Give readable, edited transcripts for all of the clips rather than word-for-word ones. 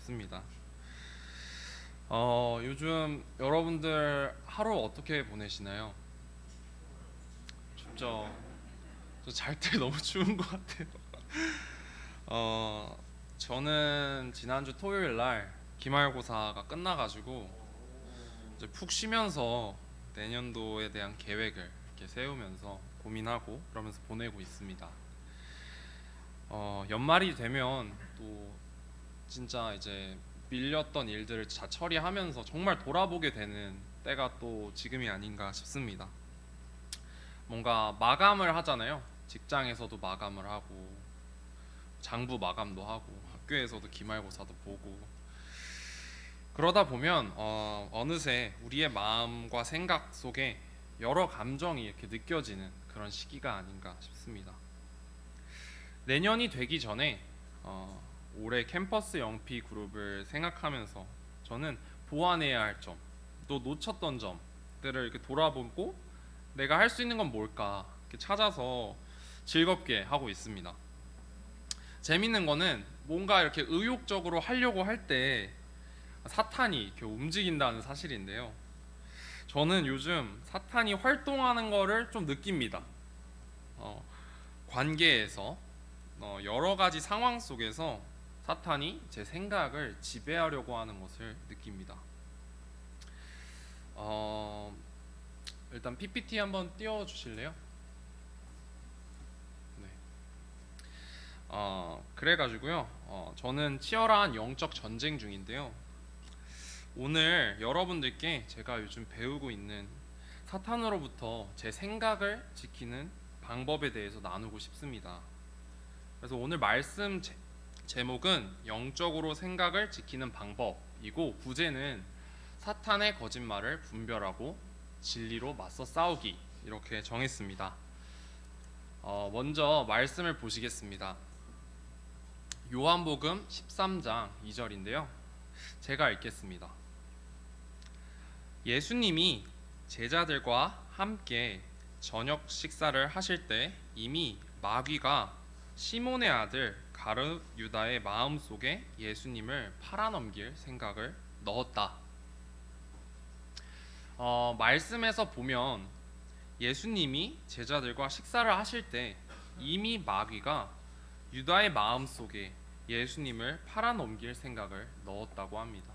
싶습니다. 요즘 여러분들 하루 어떻게 보내시나요? 춥죠? 저 잘 때 너무 추운 것 같아요. 어, 저는 지난주 토요일 날 기말고사가 끝나가지고 이제 푹 쉬면서 내년도에 대한 계획을 이렇게 세우면서 고민하고 그러면서 보내고 있습니다. 연말이 되면 또 진짜 이제 밀렸던 일들을 다 처리하면서 정말 돌아보게 되는 때가 또 지금이 아닌가 싶습니다. 뭔가 마감을 하잖아요. 직장에서도 마감을 하고 장부 마감도 하고 학교에서도 기말고사도 보고 그러다 보면 어느새 우리의 마음과 생각 속에 여러 감정이 이렇게 느껴지는 그런 시기가 아닌가 싶습니다. 내년이 되기 전에 올해 캠퍼스 영피 그룹을 생각하면서 저는 보완해야 할 점, 또 놓쳤던 점들을 이렇게 돌아보고 내가 할 수 있는 건 뭘까 이렇게 찾아서 즐겁게 하고 있습니다. 재밌는 거는 뭔가 이렇게 의욕적으로 하려고 할 때 사탄이 이렇게 움직인다는 사실인데요. 저는 요즘 사탄이 활동하는 거를 좀 느낍니다. 어, 관계에서 여러 가지 상황 속에서 사탄이 제 생각을 지배하려고 하는 것을 느낍니다. 일단 PPT 한번 띄워주실래요? 네. 그래가지고요. 저는 치열한 영적 전쟁 중인데요. 오늘 여러분들께 제가 요즘 배우고 있는 사탄으로부터 제 생각을 지키는 방법에 대해서 나누고 싶습니다. 그래서 오늘 말씀 제목은 영적으로 생각을 지키는 방법이고 부제는 사탄의 거짓말을 분별하고 진리로 맞서 싸우기 이렇게 정했습니다. 먼저 말씀을 보시겠습니다. 요한복음 13장 2절인데요. 제가 읽겠습니다. 예수님이 제자들과 함께 저녁 식사를 하실 때 이미 마귀가 시몬의 아들 가룟 유다의 마음속에 예수님을 팔아넘길 생각을 넣었다. 말씀에서 보면 예수님이 제자들과 식사를 하실 때 이미 마귀가 유다의 마음속에 예수님을 팔아넘길 생각을 넣었다고 합니다.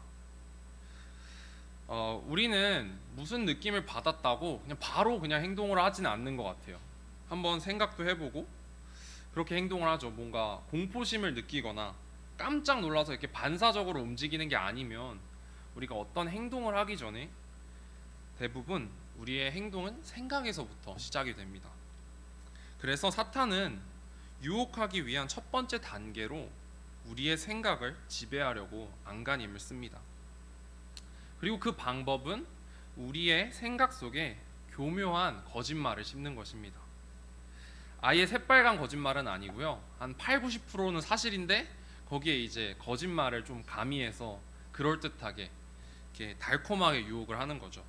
우리는 무슨 느낌을 받았다고 그냥 바로 그냥 행동을 하지는 않는 것 같아요. 한번 생각도 해보고 그렇게 행동을 하죠. 뭔가 공포심을 느끼거나 깜짝 놀라서 이렇게 반사적으로 움직이는 게 아니면 우리가 어떤 행동을 하기 전에 대부분 우리의 행동은 생각에서부터 시작이 됩니다. 그래서 사탄은 유혹하기 위한 첫 번째 단계로 우리의 생각을 지배하려고 안간힘을 씁니다. 그리고 그 방법은 우리의 생각 속에 교묘한 거짓말을 심는 것입니다. 아예 새빨간 거짓말은 아니고요. 한 8, 90%는 사실인데 거기에 이제 거짓말을 좀 가미해서 그럴듯하게 이렇게 달콤하게 유혹을 하는 거죠.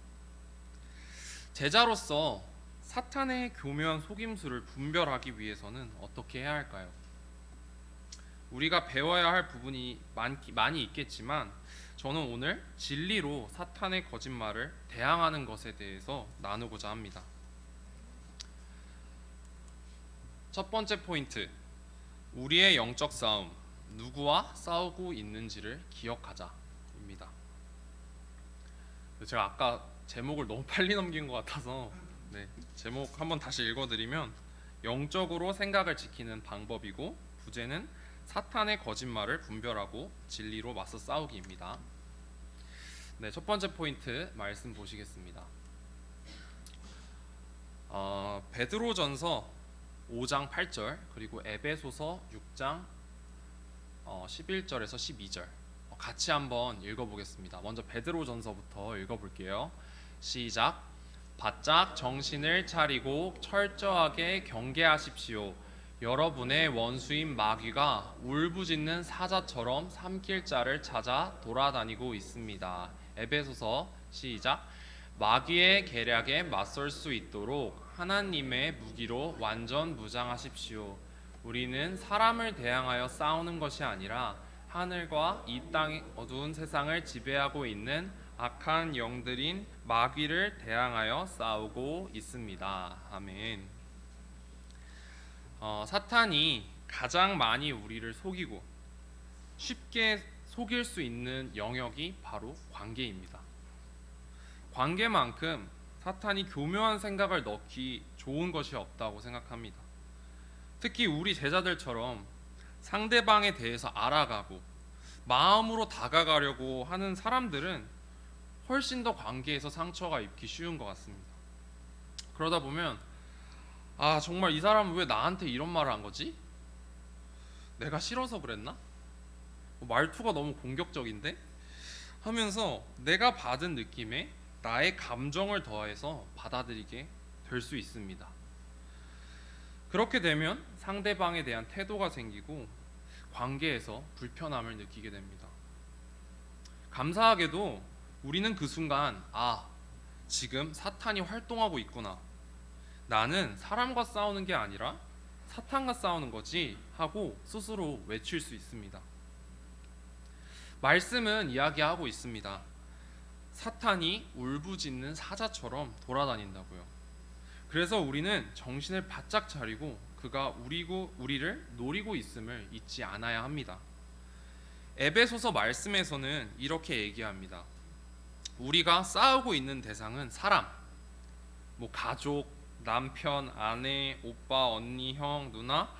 제자로서 사탄의 교묘한 속임수를 분별하기 위해서는 어떻게 해야 할까요? 우리가 배워야 할 부분이 많이 있겠지만 저는 오늘 진리로 사탄의 거짓말을 대항하는 것에 대해서 나누고자 합니다. 첫 번째 포인트, 우리의 영적 싸움, 누구와 싸우고 있는지를 기억하자입니다. 제가 아까 제목을 너무 빨리 넘긴 것 같아서 제목 한번 다시 읽어드리면 영적으로 생각을 지키는 방법이고 부제는 사탄의 거짓말을 분별하고 진리로 맞서 싸우기입니다. 첫 번째 포인트 말씀 보시겠습니다. 베드로전서 5장 8절 그리고 에베소서 6장 11절에서 12절 같이 한번 읽어보겠습니다. 먼저 베드로전서부터 읽어볼게요. 시작. 바짝 정신을 차리고 철저하게 경계하십시오. 여러분의 원수인 마귀가 울부짖는 사자처럼 삼킬 자를 찾아 돌아다니고 있습니다. 에베소서 시작. 마귀의 계략에 맞설 수 있도록 하나님의 무기로 완전 무장하십시오. 우리는 사람을 대항하여 싸우는 것이 아니라 하늘과 이 땅의 어두운 세상을 지배하고 있는 악한 영들인 마귀를 대항하여 싸우고 있습니다. 아멘. 사탄이 가장 많이 우리를 속이고 쉽게 속일 수 있는 영역이 바로 관계입니다. 관계만큼 사탄이 교묘한 생각을 넣기 좋은 것이 없다고 생각합니다. 특히 우리 제자들처럼 상대방에 대해서 알아가고 마음으로 다가가려고 하는 사람들은 훨씬 더 관계에서 상처가 입기 쉬운 것 같습니다. 그러다 보면 정말 이 사람은 왜 나한테 이런 말을 한 거지? 내가 싫어서 그랬나? 말투가 너무 공격적인데? 하면서 내가 받은 느낌에 나의 감정을 더해서 받아들이게 될 수 있습니다. 그렇게 되면 상대방에 대한 태도가 생기고 관계에서 불편함을 느끼게 됩니다. 감사하게도 우리는 그 순간 지금 사탄이 활동하고 있구나. 나는 사람과 싸우는 게 아니라 사탄과 싸우는 거지 하고 스스로 외칠 수 있습니다. 말씀은 이야기하고 있습니다. 사탄이 울부짖는 사자처럼 돌아다닌다고요. 그래서 우리는 정신을 바짝 차리고 그가 우리를 노리고 있음을 잊지 않아야 합니다. 에베소서 말씀에서는 이렇게 얘기합니다. 우리가 싸우고 있는 대상은 사람, 가족, 남편, 아내, 오빠, 언니, 형, 누나,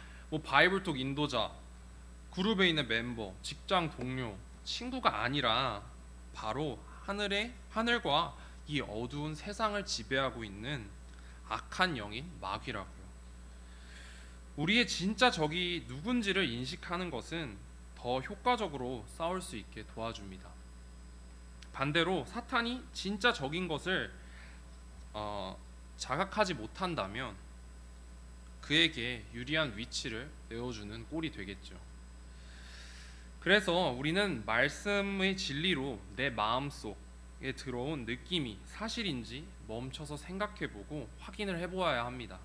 바이블톡 인도자, 그룹에 있는 멤버, 직장 동료, 친구가 아니라 바로 하늘과 이 어두운 세상을 지배하고 있는 악한 영인 마귀라고요. 우리의 진짜 적이 누군지를 인식하는 것은 더 효과적으로 싸울 수 있게 도와줍니다. 반대로 사탄이 진짜 적인 것을 자각하지 못한다면 그에게 유리한 위치를 내어주는 꼴이 되겠죠. 그래서 우리는 말씀의 진리로 내 마음속에 들어온 느낌이 사실인지 멈춰서 생각해보고 확인을 해보아야 합니다.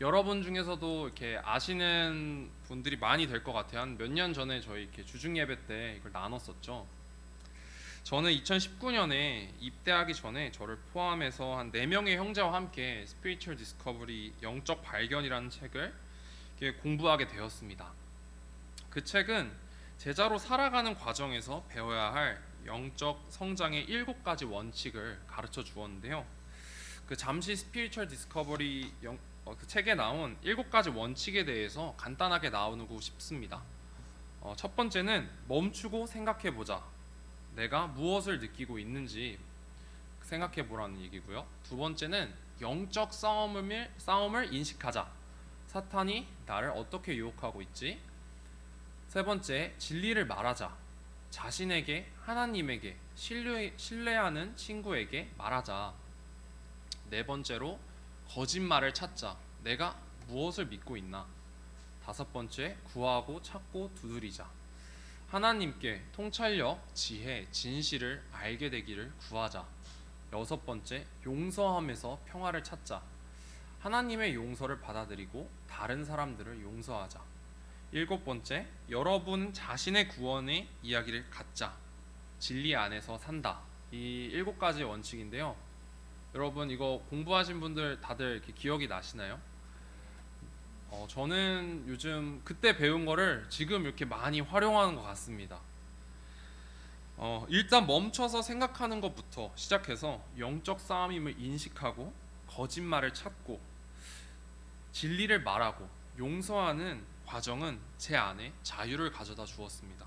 여러분 중에서도 이렇게 아시는 분들이 많이 될 것 같아요. 한 몇 년 전에 저희 이렇게 주중 예배 때 이걸 나눴었죠. 저는 2019년에 입대하기 전에 저를 포함해서 한 4명의 형제와 함께 Spiritual Discovery 영적 발견이라는 책을 이렇게 공부하게 되었습니다. 그 책은 제자로 살아가는 과정에서 배워야 할 영적 성장의 7가지 원칙을 가르쳐 주었는데요. 그 잠시 Spiritual Discovery 그 책에 나온 7가지 원칙에 대해서 간단하게 나누고 싶습니다. 첫 번째는 멈추고 생각해 보자. 내가 무엇을 느끼고 있는지 생각해 보라는 얘기고요. 두 번째는 영적 싸움을 인식하자. 사탄이 나를 어떻게 유혹하고 있지? 세 번째, 진리를 말하자. 자신에게, 하나님에게, 신뢰하는 친구에게 말하자. 네 번째로, 거짓말을 찾자. 내가 무엇을 믿고 있나? 다섯 번째, 구하고 찾고 두드리자. 하나님께 통찰력, 지혜, 진실을 알게 되기를 구하자. 여섯 번째, 용서함에서 평화를 찾자. 하나님의 용서를 받아들이고 다른 사람들을 용서하자. 일곱 번째, 여러분 자신의 구원의 이야기를 갖자. 진리 안에서 산다. 이 7가지 원칙인데요. 여러분 이거 공부하신 분들 다들 이렇게 기억이 나시나요? 저는 요즘 그때 배운 거를 지금 이렇게 많이 활용하는 것 같습니다. 일단 멈춰서 생각하는 것부터 시작해서 영적 싸움임을 인식하고 거짓말을 찾고 진리를 말하고 용서하는 과정은 제 안에 자유를 가져다 주었습니다.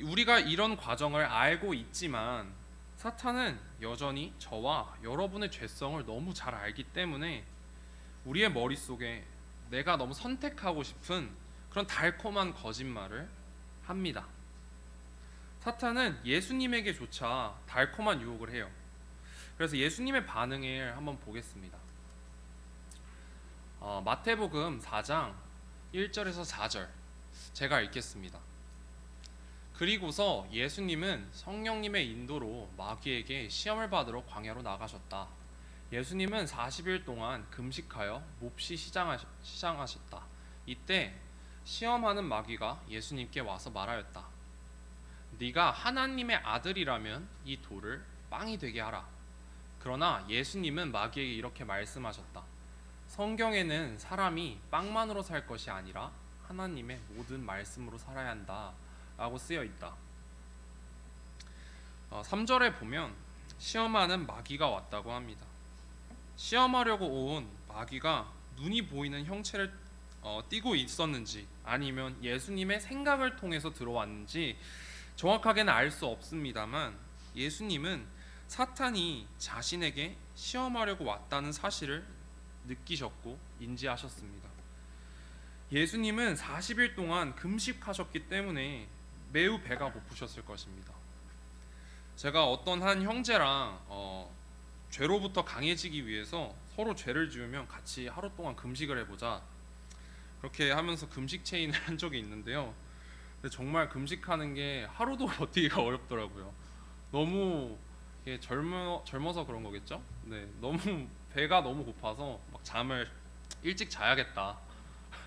우리가 이런 과정을 알고 있지만 사탄은 여전히 저와 여러분의 죄성을 너무 잘 알기 때문에 우리의 머릿속에 내가 너무 선택하고 싶은 그런 달콤한 거짓말을 합니다. 사탄은 예수님에게조차 달콤한 유혹을 해요. 그래서 예수님의 반응을 한번 보겠습니다. 마태복음 4장 1절에서 4절 제가 읽겠습니다. 그리고서 예수님은 성령님의 인도로 마귀에게 시험을 받으러 광야로 나가셨다. 예수님은 40일 동안 금식하여 몹시 시장하셨다. 이때 시험하는 마귀가 예수님께 와서 말하였다. 네가 하나님의 아들이라면 이 돌을 빵이 되게 하라. 그러나 예수님은 마귀에게 이렇게 말씀하셨다. 성경에는 사람이 빵만으로 살 것이 아니라 하나님의 모든 말씀으로 살아야 한다 라고 쓰여 있다. 3절에 보면 시험하는 마귀가 왔다고 합니다. 시험하려고 온 마귀가 눈이 보이는 형체를 띠고 있었는지 아니면 예수님의 생각을 통해서 들어왔는지 정확하게는 알 수 없습니다만, 예수님은 사탄이 자신에게 시험하려고 왔다는 사실을 느끼셨고 인지하셨습니다. 예수님은 40일 동안 금식하셨기 때문에 매우 배가 고프셨을 것입니다. 제가 어떤 한 형제랑 죄로부터 강해지기 위해서 서로 죄를 지으면 같이 하루 동안 금식을 해보자, 그렇게 하면서 금식 체인을 한 적이 있는데요. 근데 정말 금식하는 게 하루도 버티기가 어렵더라고요. 너무 젊어서 그런 거겠죠? 네, 너무 배가 너무 고파서 막 잠을 일찍 자야겠다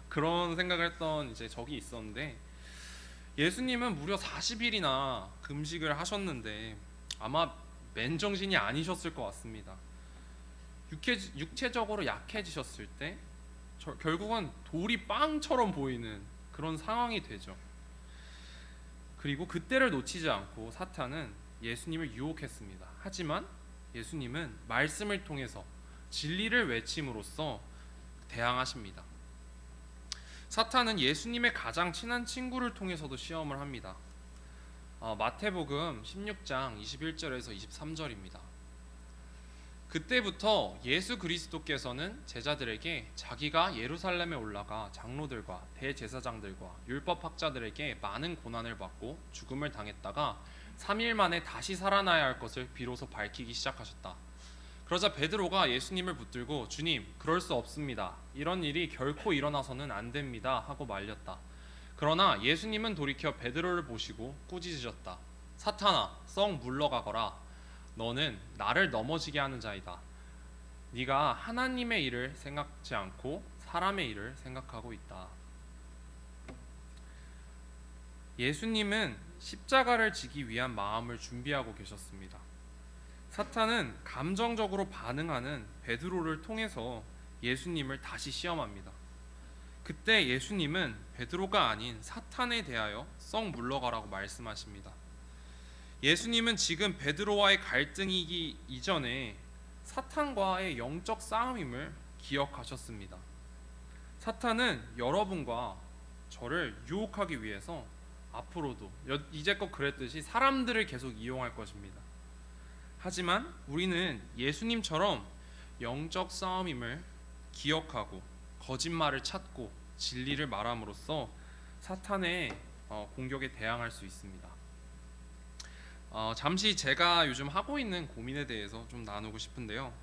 그런 생각을 했던 이제 적이 있었는데, 예수님은 무려 40일이나 금식을 하셨는데 아마 맨정신이 아니셨을 것 같습니다. 육체적으로 약해지셨을 때 결국은 돌이 빵처럼 보이는 그런 상황이 되죠. 그리고 그때를 놓치지 않고 사탄은 예수님을 유혹했습니다. 하지만 예수님은 말씀을 통해서 진리를 외침으로써 대항하십니다. 사탄은 예수님의 가장 친한 친구를 통해서도 시험을 합니다. 마태복음 16장 21절에서 23절입니다. 그때부터 예수 그리스도께서는 제자들에게 자기가 예루살렘에 올라가 장로들과 대제사장들과 율법학자들에게 많은 고난을 받고 죽음을 당했다가 3일 만에 다시 살아나야 할 것을 비로소 밝히기 시작하셨다. 그러자 베드로가 예수님을 붙들고 주님, 그럴 수 없습니다. 이런 일이 결코 일어나서는 안 됩니다 하고 말렸다. 그러나 예수님은 돌이켜 베드로를 보시고 꾸짖으셨다. 사탄아, 썩 물러가거라. 너는 나를 넘어지게 하는 자이다. 네가 하나님의 일을 생각지 않고 사람의 일을 생각하고 있다. 예수님은 십자가를 지기 위한 마음을 준비하고 계셨습니다. 사탄은 감정적으로 반응하는 베드로를 통해서 예수님을 다시 시험합니다. 그때 예수님은 베드로가 아닌 사탄에 대하여 썩 물러가라고 말씀하십니다. 예수님은 지금 베드로와의 갈등이기 이전에 사탄과의 영적 싸움임을 기억하셨습니다. 사탄은 여러분과 저를 유혹하기 위해서 앞으로도 이제껏 그랬듯이 사람들을 계속 이용할 것입니다. 하지만 우리는 예수님처럼 영적 싸움임을 기억하고 거짓말을 찾고 진리를 말함으로써 사탄의 공격에 대항할 수 있습니다. 잠시 제가 요즘 하고 있는 고민에 대해서 좀 나누고 싶은데요.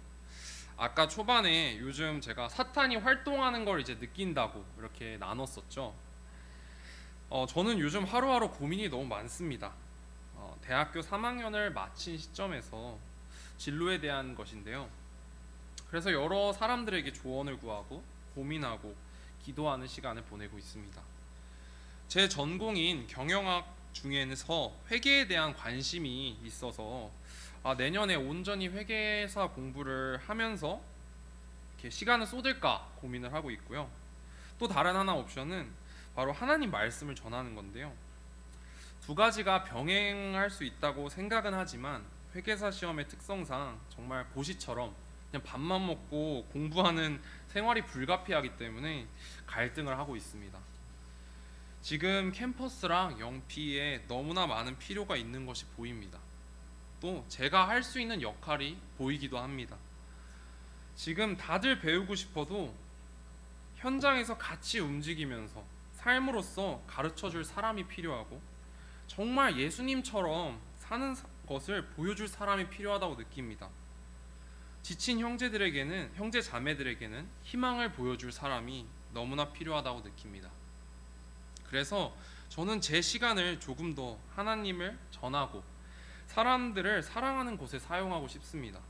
아까 초반에 요즘 제가 사탄이 활동하는 걸 이제 느낀다고 이렇게 나눴었죠. 저는 요즘 하루하루 고민이 너무 많습니다. 대학교 3학년을 마친 시점에서 진로에 대한 것인데요. 그래서 여러 사람들에게 조언을 구하고 고민하고 기도하는 시간을 보내고 있습니다. 제 전공인 경영학 중에서 회계에 대한 관심이 있어서 내년에 온전히 회계사 공부를 하면서 이렇게 시간을 쏟을까 고민을 하고 있고요. 또 다른 하나 옵션은 바로 하나님 말씀을 전하는 건데요. 두 가지가 병행할 수 있다고 생각은 하지만 회계사 시험의 특성상 정말 고시처럼 그냥 밥만 먹고 공부하는 생활이 불가피하기 때문에 갈등을 하고 있습니다. 지금 캠퍼스랑 영피에 너무나 많은 필요가 있는 것이 보입니다. 또 제가 할 수 있는 역할이 보이기도 합니다. 지금 다들 배우고 싶어도 현장에서 같이 움직이면서 삶으로서 가르쳐줄 사람이 필요하고 정말 예수님처럼 사는 것을 보여줄 사람이 필요하다고 느낍니다. 지친 형제 자매들에게는 희망을 보여줄 사람이 너무나 필요하다고 느낍니다. 그래서 저는 제 시간을 조금 더 하나님을 전하고 사람들을 사랑하는 곳에 사용하고 싶습니다.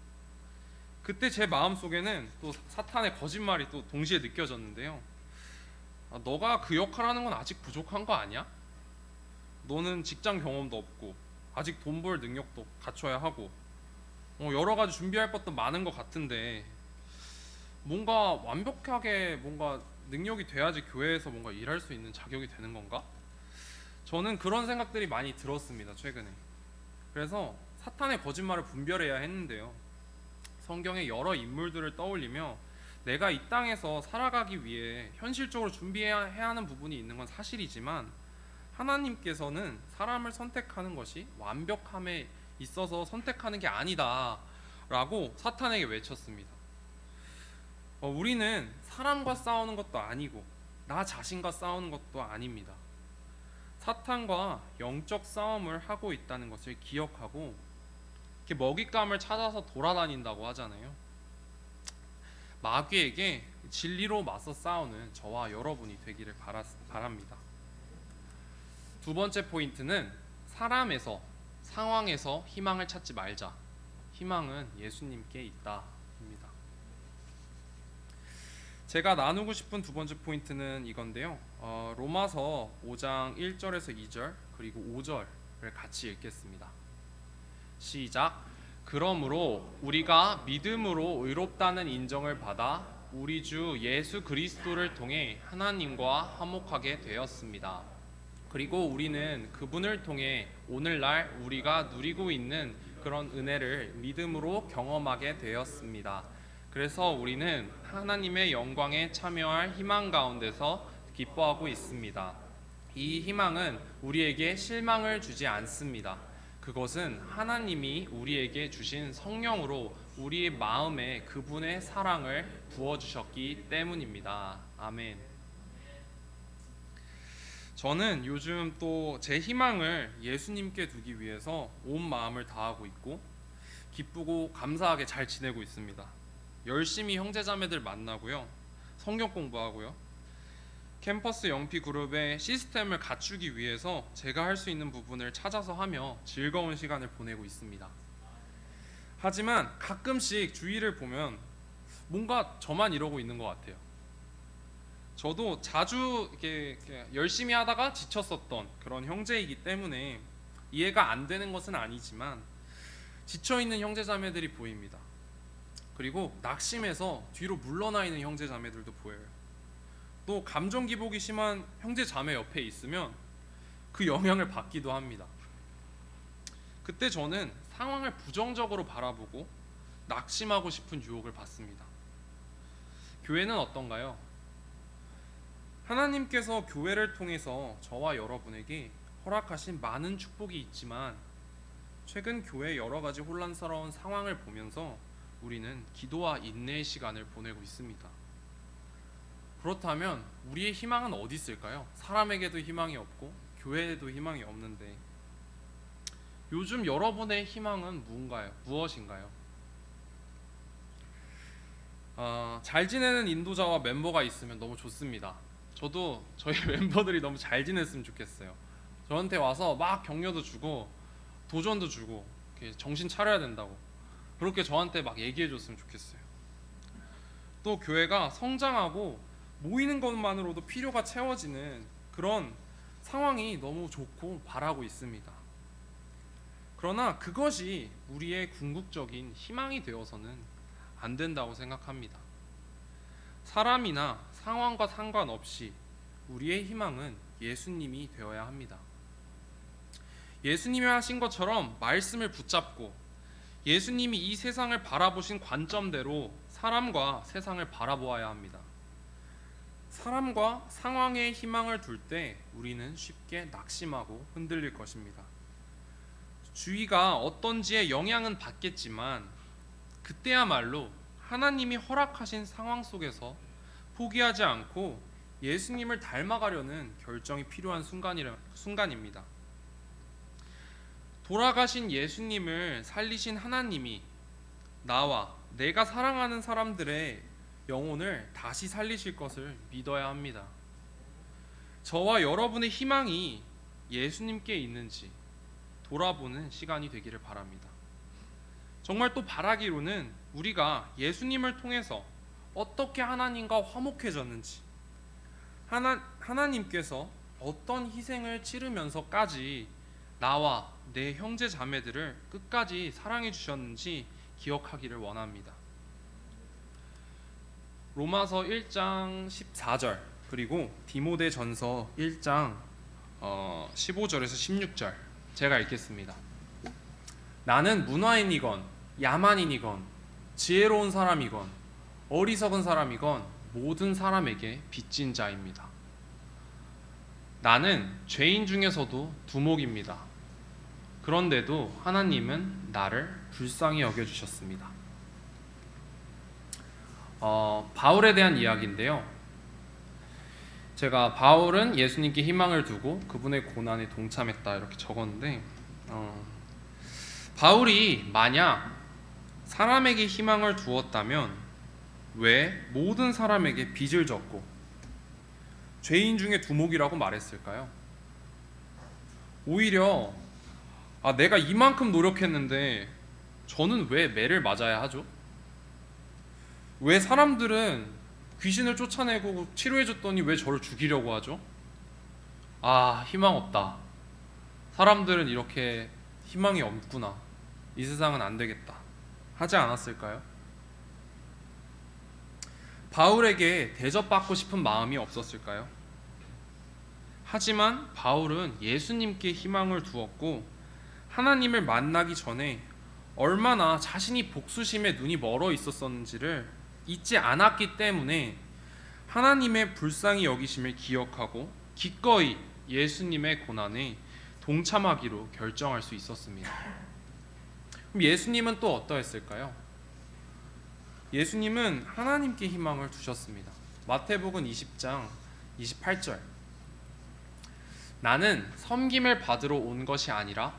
그때 제 마음속에는 또 사탄의 거짓말이 또 동시에 느껴졌는데요. 너가 그 역할 하는 건 아직 부족한 거 아니야? 너는 직장 경험도 없고 아직 돈 벌 능력도 갖춰야 하고 여러 가지 준비할 것도 많은 것 같은데 뭔가 완벽하게 뭔가 능력이 돼야지 교회에서 뭔가 일할 수 있는 자격이 되는 건가? 저는 그런 생각들이 많이 들었습니다, 최근에. 그래서 사탄의 거짓말을 분별해야 했는데요. 성경의 여러 인물들을 떠올리며 내가 이 땅에서 살아가기 위해 현실적으로 준비해야 하는 부분이 있는 건 사실이지만 하나님께서는 사람을 선택하는 것이 완벽함에 있어서 선택하는 게 아니다 라고 사탄에게 외쳤습니다. 우리는 사람과 싸우는 것도 아니고 나 자신과 싸우는 것도 아닙니다. 사탄과 영적 싸움을 하고 있다는 것을 기억하고 이렇게 먹잇감을 찾아서 돌아다닌다고 하잖아요. 마귀에게 진리로 맞서 싸우는 저와 여러분이 되기를 바랍니다. 두 번째 포인트는 사람에서, 상황에서 희망을 찾지 말자. 희망은 예수님께 있다 입니다. 제가 나누고 싶은 두 번째 포인트는 이건데요. 로마서 5장 1절에서 2절 그리고 5절을 같이 읽겠습니다. 시작. 그러므로 우리가 믿음으로 의롭다는 인정을 받아 우리 주 예수 그리스도를 통해 하나님과 화목하게 되었습니다. 그리고 우리는 그분을 통해 오늘날 우리가 누리고 있는 그런 은혜를 믿음으로 경험하게 되었습니다. 그래서 우리는 하나님의 영광에 참여할 희망 가운데서 기뻐하고 있습니다. 이 희망은 우리에게 실망을 주지 않습니다. 그것은 하나님이 우리에게 주신 성령으로 우리의 마음에 그분의 사랑을 부어주셨기 때문입니다. 아멘. 저는 요즘 또 제 희망을 예수님께 두기 위해서 온 마음을 다하고 있고 기쁘고 감사하게 잘 지내고 있습니다. 열심히 형제자매들 만나고요, 성경 공부하고요, 캠퍼스 영피 그룹의 시스템을 갖추기 위해서 제가 할 수 있는 부분을 찾아서 하며 즐거운 시간을 보내고 있습니다. 하지만 가끔씩 주위를 보면 뭔가 저만 이러고 있는 것 같아요. 저도 자주 이렇게 열심히 하다가 지쳤었던 그런 형제이기 때문에 이해가 안 되는 것은 아니지만 지쳐있는 형제자매들이 보입니다. 그리고 낙심해서 뒤로 물러나 있는 형제자매들도 보여요. 또 감정 기복이 심한 형제자매 옆에 있으면 그 영향을 받기도 합니다. 그때 저는 상황을 부정적으로 바라보고 낙심하고 싶은 유혹을 받습니다. 교회는 어떤가요? 하나님께서 교회를 통해서 저와 여러분에게 허락하신 많은 축복이 있지만 최근 교회의 여러 가지 혼란스러운 상황을 보면서 우리는 기도와 인내의 시간을 보내고 있습니다. 그렇다면 우리의 희망은 어디 있을까요? 사람에게도 희망이 없고 교회에도 희망이 없는데 요즘 여러분의 희망은 무엇인가요? 잘 지내는 인도자와 멤버가 있으면 너무 좋습니다. 저도 저희 멤버들이 너무 잘 지냈으면 좋겠어요. 저한테 와서 막 격려도 주고 도전도 주고 정신 차려야 된다고 그렇게 저한테 막 얘기해 줬으면 좋겠어요. 또 교회가 성장하고 모이는 것만으로도 필요가 채워지는 그런 상황이 너무 좋고 바라고 있습니다. 그러나 그것이 우리의 궁극적인 희망이 되어서는 안 된다고 생각합니다. 사람이나 상황과 상관없이 우리의 희망은 예수님이 되어야 합니다. 예수님이 하신 것처럼 말씀을 붙잡고 예수님이 이 세상을 바라보신 관점대로 사람과 세상을 바라보아야 합니다. 사람과 상황에 희망을 둘 때 우리는 쉽게 낙심하고 흔들릴 것입니다. 주위가 어떤지에 영향은 받겠지만 그때야말로 하나님이 허락하신 상황 속에서 포기하지 않고 예수님을 닮아가려는 결정이 필요한 순간입니다. 돌아가신 예수님을 살리신 하나님이 나와 내가 사랑하는 사람들의 영혼을 다시 살리실 것을 믿어야 합니다. 저와 여러분의 희망이 예수님께 있는지 돌아보는 시간이 되기를 바랍니다. 정말 또 바라기로는 우리가 예수님을 통해서 어떻게 하나님과 화목해졌는지, 하나님께서 어떤 희생을 치르면서까지 나와 내 형제 자매들을 끝까지 사랑해 주셨는지 기억하기를 원합니다. 로마서 1장 14절 그리고 디모데전서 1장 15절에서 16절 제가 읽겠습니다. 나는 문화인이건 야만인이건 지혜로운 사람이건 어리석은 사람이건 모든 사람에게 빚진 자입니다. 나는 죄인 중에서도 두목입니다. 그런데도 하나님은 나를 불쌍히 여겨주셨습니다. 바울에 대한 이야기인데요. 제가 바울은 예수님께 희망을 두고 그분의 고난에 동참했다 이렇게 적었는데 바울이 만약 사람에게 희망을 두었다면 왜 모든 사람에게 빚을 졌고 죄인 중에 두목이라고 말했을까요? 오히려 내가 이만큼 노력했는데 저는 왜 매를 맞아야 하죠? 왜 사람들은 귀신을 쫓아내고 치료해줬더니 왜 저를 죽이려고 하죠? 희망 없다. 사람들은 이렇게 희망이 없구나. 이 세상은 안 되겠다. 하지 않았을까요? 바울에게 대접받고 싶은 마음이 없었을까요? 하지만 바울은 예수님께 희망을 두었고 하나님을 만나기 전에 얼마나 자신이 복수심에 눈이 멀어 있었는지를 잊지 않았기 때문에 하나님의 불쌍히 여기심을 기억하고 기꺼이 예수님의 고난에 동참하기로 결정할 수 있었습니다. 그럼 예수님은 또 어떠했을까요? 예수님은 하나님께 희망을 두셨습니다. 마태복음 20장 28절 나는 섬김을 받으러 온 것이 아니라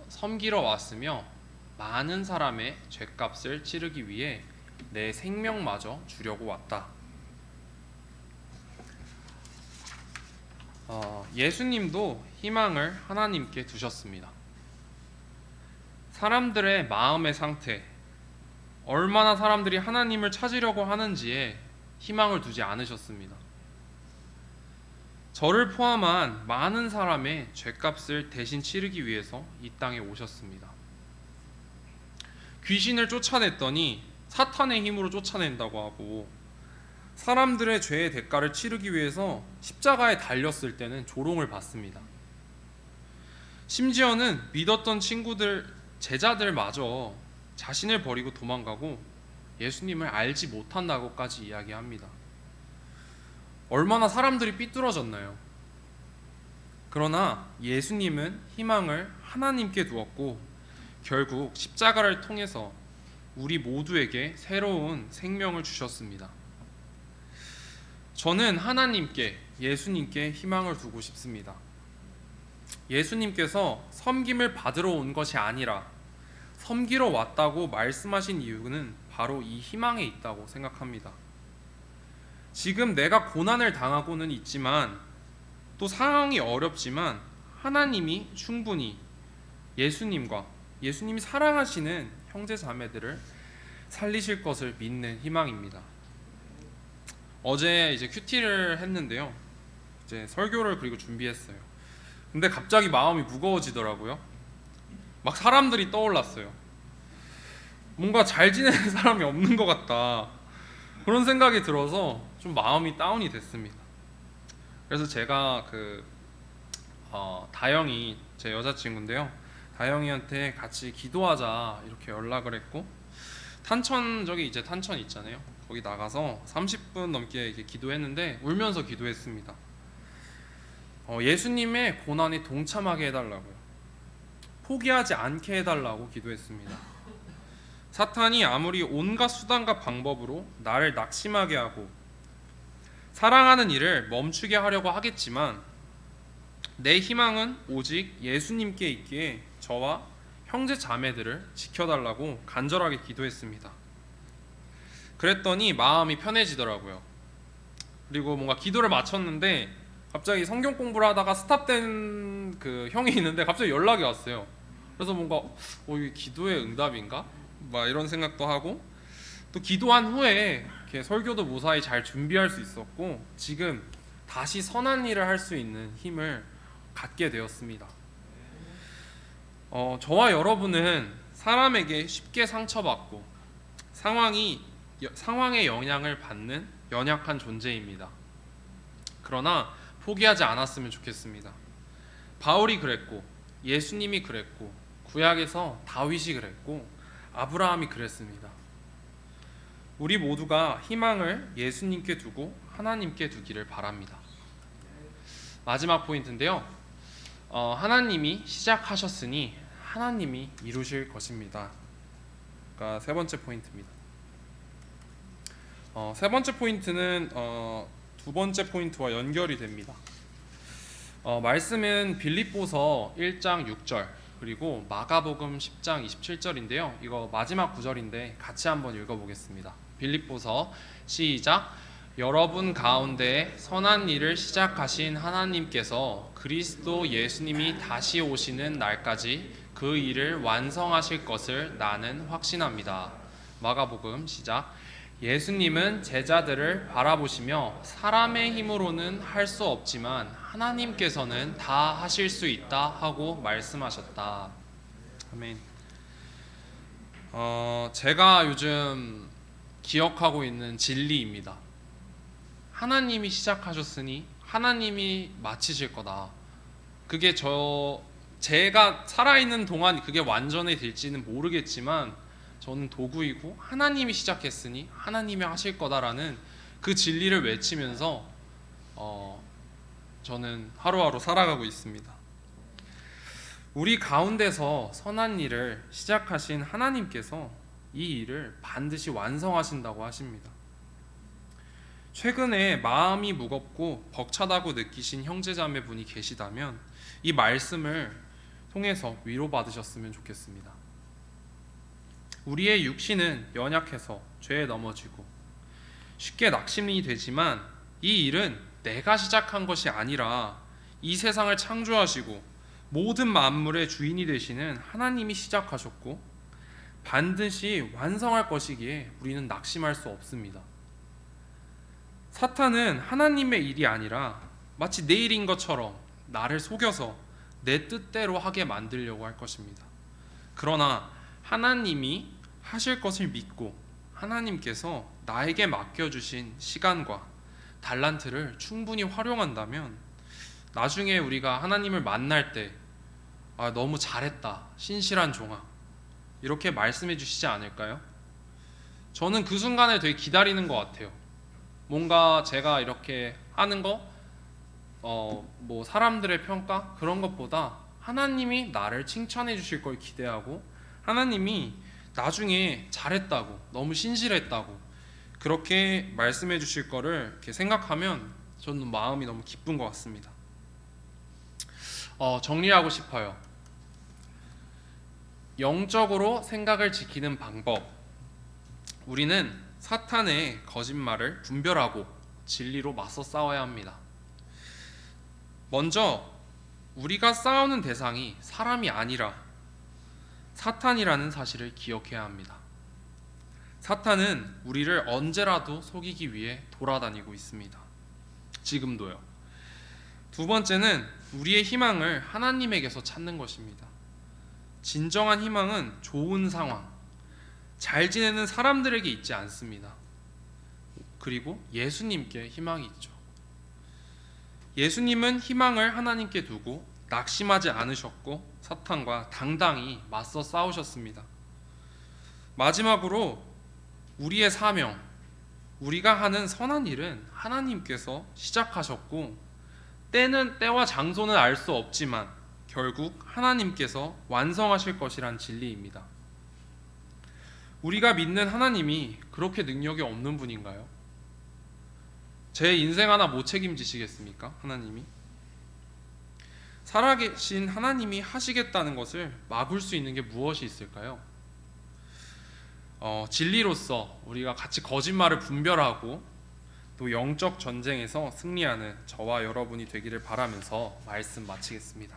섬기러 왔으며 많은 사람의 죗값을 치르기 위해 내 생명마저 주려고 왔다. 예수님도 희망을 하나님께 두셨습니다. 사람들의 마음의 상태, 얼마나 사람들이 하나님을 찾으려고 하는지에 희망을 두지 않으셨습니다. 저를 포함한 많은 사람의 죗값을 대신 치르기 위해서 이 땅에 오셨습니다. 귀신을 쫓아냈더니 사탄의 힘으로 쫓아낸다고 하고 사람들의 죄의 대가를 치르기 위해서 십자가에 달렸을 때는 조롱을 받습니다. 심지어는 믿었던 친구들, 제자들마저 자신을 버리고 도망가고 예수님을 알지 못한다고까지 이야기합니다. 얼마나 사람들이 삐뚤어졌나요? 그러나 예수님은 희망을 하나님께 두었고 결국 십자가를 통해서 우리 모두에게 새로운 생명을 주셨습니다. 저는 하나님께, 예수님께 희망을 두고 싶습니다. 예수님께서 섬김을 받으러 온 것이 아니라 섬기러 왔다고 말씀하신 이유는 바로 이 희망에 있다고 생각합니다. 지금 내가 고난을 당하고는 있지만 또 상황이 어렵지만 하나님이 충분히 예수님이 사랑하시는 형제 자매들을 살리실 것을 믿는 희망입니다. 어제 이제 큐티를 했는데요. 이제 설교를 그리고 준비했어요. 근데 갑자기 마음이 무거워지더라고요. 막 사람들이 떠올랐어요. 뭔가 잘 지내는 사람이 없는 것 같다. 그런 생각이 들어서 좀 마음이 다운이 됐습니다. 그래서 제가 다영이 제 여자친구인데요. 다영이한테 같이 기도하자 이렇게 연락을 했고 저기 이제 탄천 있잖아요. 거기 나가서 30분 넘게 이렇게 기도했는데 울면서 기도했습니다. 예수님의 고난에 동참하게 해달라고요. 포기하지 않게 해달라고 기도했습니다. 사탄이 아무리 온갖 수단과 방법으로 나를 낙심하게 하고 사랑하는 일을 멈추게 하려고 하겠지만 내 희망은 오직 예수님께 있기에 저와 형제 자매들을 지켜달라고 간절하게 기도했습니다. 그랬더니 마음이 편해지더라고요. 그리고 뭔가 기도를 마쳤는데 갑자기 성경 공부를 하다가 스탑된 그 형이 있는데 갑자기 연락이 왔어요. 그래서 뭔가 이게 기도의 응답인가? 막 이런 생각도 하고 또 기도한 후에 이렇게 설교도 무사히 잘 준비할 수 있었고 지금 다시 선한 일을 할 수 있는 힘을 갖게 되었습니다. 저와 여러분은 사람에게 쉽게 상처받고 상황의 영향을 받는 연약한 존재입니다. 그러나 포기하지 않았으면 좋겠습니다. 바울이 그랬고, 예수님이 그랬고, 구약에서 다윗이 그랬고, 아브라함이 그랬습니다. 우리 모두가 희망을 예수님께 두고 하나님께 두기를 바랍니다. 마지막 포인트인데요. 하나님이 시작하셨으니 하나님이 이루실 것입니다. 그러니까 세 번째 포인트입니다. 세 번째 포인트는 두 번째 포인트와 연결이 됩니다. 말씀은 빌립보서 1장 6절 그리고 마가복음 10장 27절인데요. 이거 마지막 구절인데 같이 한번 읽어보겠습니다. 빌립보서 시작. 여러분 가운데 선한 일을 시작하신 하나님께서 그리스도 예수님이 다시 오시는 날까지 그 일을 완성하실 것을 나는 확신합니다. 마가복음 시작. 예수님은 제자들을 바라보시며 사람의 힘으로는 할 수 없지만 하나님께서는 다 하실 수 있다 하고 말씀하셨다. 아멘. 제가 요즘 기억하고 있는 진리입니다. 하나님이 시작하셨으니 하나님이 마치실 거다. 그게 제가 살아있는 동안 그게 완전히 될지는 모르겠지만 저는 도구이고 하나님이 시작했으니 하나님이 하실 거다라는 그 진리를 외치면서 저는 하루하루 살아가고 있습니다. 우리 가운데서 선한 일을 시작하신 하나님께서 이 일을 반드시 완성하신다고 하십니다. 최근에 마음이 무겁고 벅차다고 느끼신 형제자매분이 계시다면 이 말씀을 통해서 위로받으셨으면 좋겠습니다. 우리의 육신은 연약해서 죄에 넘어지고 쉽게 낙심이 되지만 이 일은 내가 시작한 것이 아니라 이 세상을 창조하시고 모든 만물의 주인이 되시는 하나님이 시작하셨고 반드시 완성할 것이기에 우리는 낙심할 수 없습니다. 사탄은 하나님의 일이 아니라 마치 내 일인 것처럼 나를 속여서 내 뜻대로 하게 만들려고 할 것입니다. 그러나 하나님이 하실 것을 믿고 하나님께서 나에게 맡겨주신 시간과 달란트를 충분히 활용한다면 나중에 우리가 하나님을 만날 때 너무 잘했다, 신실한 종아 이렇게 말씀해 주시지 않을까요? 저는 그 순간을 되게 기다리는 것 같아요. 뭔가 제가 이렇게 하는 거 뭐 사람들의 평가 그런 것보다 하나님이 나를 칭찬해 주실 걸 기대하고 하나님이 나중에 잘했다고 너무 신실했다고 그렇게 말씀해 주실 거를 이렇게 생각하면 저는 마음이 너무 기쁜 것 같습니다. 정리하고 싶어요. 영적으로 생각을 지키는 방법. 우리는 사탄의 거짓말을 분별하고 진리로 맞서 싸워야 합니다. 먼저 우리가 싸우는 대상이 사람이 아니라 사탄이라는 사실을 기억해야 합니다. 사탄은 우리를 언제라도 속이기 위해 돌아다니고 있습니다. 지금도요. 두 번째는 우리의 희망을 하나님에게서 찾는 것입니다. 진정한 희망은 좋은 상황, 잘 지내는 사람들에게 있지 않습니다. 그리고 예수님께 희망이 있죠. 예수님은 희망을 하나님께 두고 낙심하지 않으셨고 사탄과 당당히 맞서 싸우셨습니다. 마지막으로 우리의 사명, 우리가 하는 선한 일은 하나님께서 시작하셨고 때와 장소는 알 수 없지만 결국 하나님께서 완성하실 것이란 진리입니다. 우리가 믿는 하나님이 그렇게 능력이 없는 분인가요? 제 인생 하나 못 책임지시겠습니까? 하나님이? 살아계신 하나님이 하시겠다는 것을 막을 수 있는 게 무엇이 있을까요? 진리로서 우리가 같이 거짓말을 분별하고 또 영적 전쟁에서 승리하는 저와 여러분이 되기를 바라면서 말씀 마치겠습니다.